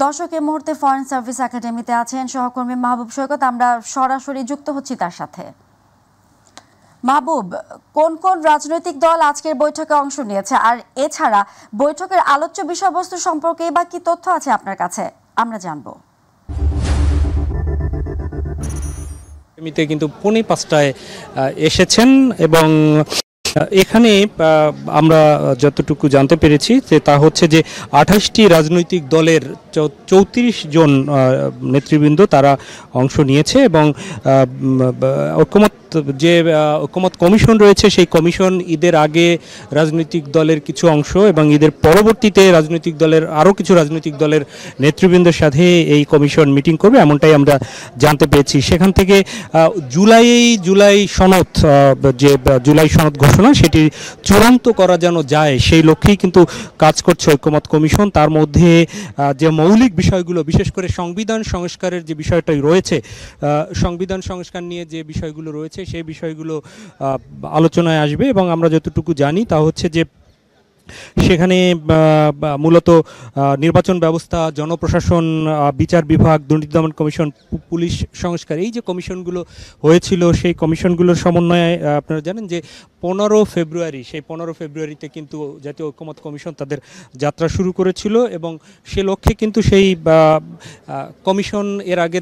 দর্শক এই মুহূর্তে ফরেন সার্ভিস একাডেমিতে আছেন সহকর্মী মাহবুব সৈকত। আমরা সরাসরি যুক্ত হচ্ছি তার সাথে। মাহবুব, কোন কোন রাজনৈতিক দল আজকের বৈঠকে অংশ নিয়েছে, আর এছাড়া বৈঠকের আলোচ্য বিষয়বস্তু সম্পর্কে বা কি তথ্য আছে আপনার কাছে, আমরা জানবো। কিন্তু পৌনে 5টায় এসেছেন এবং এখানে আমরা যতটুকু জানতে পেরেছি যে তা হচ্ছে যে 28টি রাজনৈতিক দলের 34 জন নেতৃবৃন্দ তারা অংশ নিয়েছে এবং ঐকমত্য কমিশন রয়েছে সেই কমিশন ঈদের আগে রাজনৈতিক দলের কিছু অংশ এবং ঈদের পরবর্তীতে রাজনৈতিক দলের আরও কিছু রাজনৈতিক দলের নেতৃবৃন্দের সাথে এই কমিশন মিটিং করবে এমনটাই আমরা জানতে পেরেছি। সেখান থেকে জুলাই সনদ ঘোষণা সেটি চূড়ান্ত করা যেন যায় সেই লক্ষ্যেই কিন্তু কাজ করছে ঐকমত্য কমিশন। তার মধ্যে যে মৌলিক বিষয়গুলো, বিশেষ করে সংবিধান সংস্কারের যে বিষয়টাই রয়েছে, সংবিধান সংস্কার নিয়ে যে বিষয়গুলো রয়েছে সেই বিষয়গুলো আলোচনায় আসবে এবং আমরা যতটুকু জানি তা হচ্ছে যে সেখানে মূলত নির্বাচন ব্যবস্থা, জনপ্রশাসন, বিচার বিভাগ, দুর্নীতি দমন কমিশন, পুলিশ সংস্কার, এই যে কমিশনগুলো হয়েছিল সেই কমিশনগুলোর সমন্বয়ে আপনারা জানেন যে 15 ফেব্রুয়ারিতে কিন্তু জাতীয় ঐকমত্য কমিশন তাদের যাত্রা শুরু করেছিল এবং সে লক্ষ্যে কিন্তু সেই কমিশন এর আগে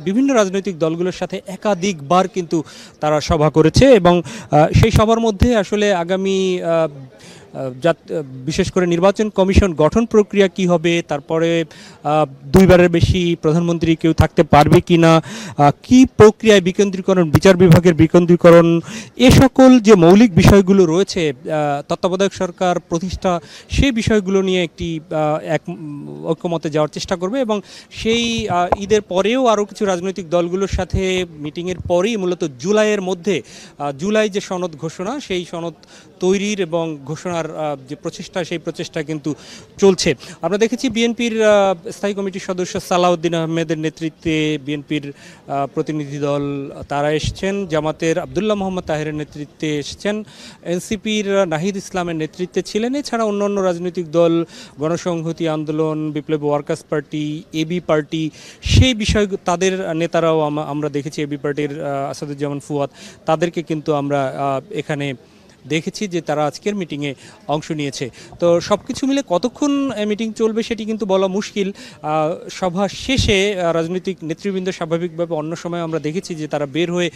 বিভিন্ন রাজনৈতিক দলগুলোর সাথে একাধিকবার কিন্তু তারা সভা করেছে এবং সেই সভার মধ্যে আসলে আগামী বিশেষ করে নির্বাচন কমিশন গঠন প্রক্রিয়া কি হবে, তারপরে 2বারের বেশি প্রধানমন্ত্রী কেউ থাকতে পারবে কি না, কি প্রক্রিয়ায় বিকেন্দ্রীকরণ, বিচার বিভাগের বিকেন্দ্রীকরণ, এ সকল যে মৌলিক বিষয়গুলো রয়েছে, তত্ত্বাবধায়ক সরকার প্রতিষ্ঠা, সেই বিষয়গুলো নিয়ে একটি ঐক্যমতে যাওয়ার চেষ্টা করবে এবং সেই ঈদের পরেও আরও কিছু রাজনৈতিক দলগুলোর সাথে মিটিংয়ের পরেই মূলত জুলাই যে সনদ ঘোষণা, সেই সনদ তৈরির এবং ঘোষণার যে প্রচেষ্টা, সেই প্রচেষ্টা কিন্তু চলছে। আমরা দেখেছি বিএনপির স্থায়ী কমিটির সদস্য সালাউদ্দিন আহমেদের নেতৃত্বে বিএনপির প্রতিনিধি দল তারা এসেছেন, জামাতের আব্দুল্লাহ মোহাম্মদ তাহেরের নেতৃত্বে এসেছেন, এনসিপির নাহিদ ইসলামের নেতৃত্বে ছিলেন, এছাড়া অন্যান্য রাজনৈতিক দল, গণসংহতি আন্দোলন, বিপ্লবী ওয়ার্কার্স পার্টি, এবি পার্টি, সেই বিষয় তাদের নেতারাও আমরা দেখেছি। এবি পার্টির আসাদুজ্জামান ফুয়াদ, তাদেরকে কিন্তু আমরা এখানে দেখেছি যে তারা আজকের মিটিংয়ে অংশ নিয়েছে। তো সব কিছু মিলে কতক্ষণ মিটিং চলবে সেটি কিন্তু বলা মুশকিল। সভা শেষে রাজনৈতিক নেতৃবৃন্দ স্বাভাবিকভাবে অন্য সময় আমরা দেখেছি যে তারা বের হয়ে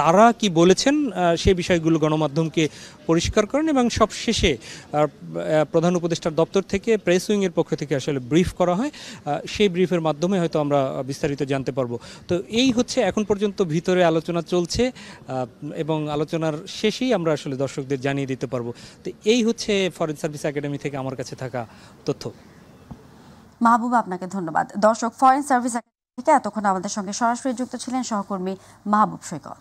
তারা কি বলেছেন সেই বিষয়গুলো গণমাধ্যমকে পরিষ্কার করেন এবং সব শেষে প্রধান উপদেষ্টার দপ্তর থেকে প্রেস উইংয়ের পক্ষ থেকে আসলে ব্রিফ করা হয়। সেই ব্রিফের মাধ্যমে হয়তো আমরা বিস্তারিত জানতে পারবো। তো এই হচ্ছে এখন পর্যন্ত ভিতরে আলোচনা চলছে এবং আলোচনার শেষেই আমরা আসলে দর্শকদের জানিয়ে দিতে পারবো। তো এই হচ্ছে ফরেন সার্ভিস একাডেমি থেকে আমার কাছে থাকা তথ্য। মাহবুব, আপনাকে ধন্যবাদ। দর্শক, ফরেন সার্ভিস একাডেমি থেকে এতক্ষণ আমাদের সঙ্গে সরাসরি যুক্ত ছিলেন সহকর্মী মাহবুব সৈকত।